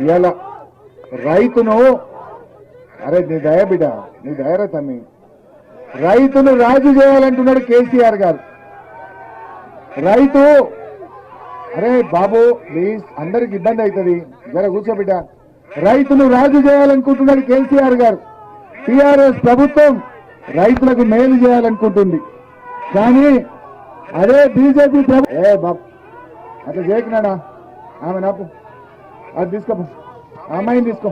ఇవాళ రైతును అరే నీ దయ బిడ్డ నీ దయరా తమ్మి రైతును రాజు చేయాలంటున్నాడు కేసీఆర్ గారు. రైతు అరే బాబు ప్లీజ్ అందరికి ఇబ్బంది అవుతుంది జర కూర్చోబిడ్డ. రైతును రాజు చేయాలనుకుంటున్నాడు కేసీఆర్ గారు. టీఆర్ఎస్ ప్రభుత్వం రైతులకు మేలు చేయాలనుకుంటుంది. కానీ అదే బీజేపీ బాబు అట్లా చేయకున్నాడా ఆమె నాపు అది తీసుకో అమ్మాయిని తీసుకో.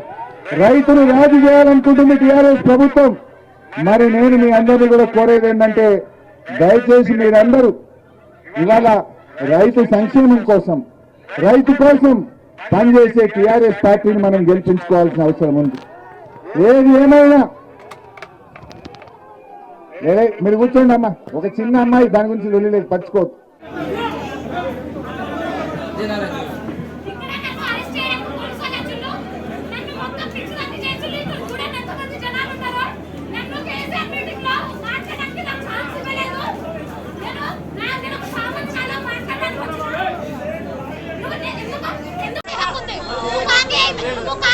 రైతును రాజు చేయాలనుకుంటుంది టీఆర్ఎస్ ప్రభుత్వం. మరి నేను మీ అందరినీ కూడా కోరేది ఏంటంటే దయచేసి మీరందరూ ఇవాళ రైతు సంక్షేమం కోసం రైతు కోసం పనిచేసే టీఆర్ఎస్ పార్టీని మనం గెలిపించుకోవాల్సిన అవసరం ఉంది. ఏది ఏమైనా మీరు కూర్చోండి అమ్మా. ఒక చిన్న అమ్మాయి దాని గురించి వెళ్ళలేదు పట్టుకోవద్దు. నువ్వు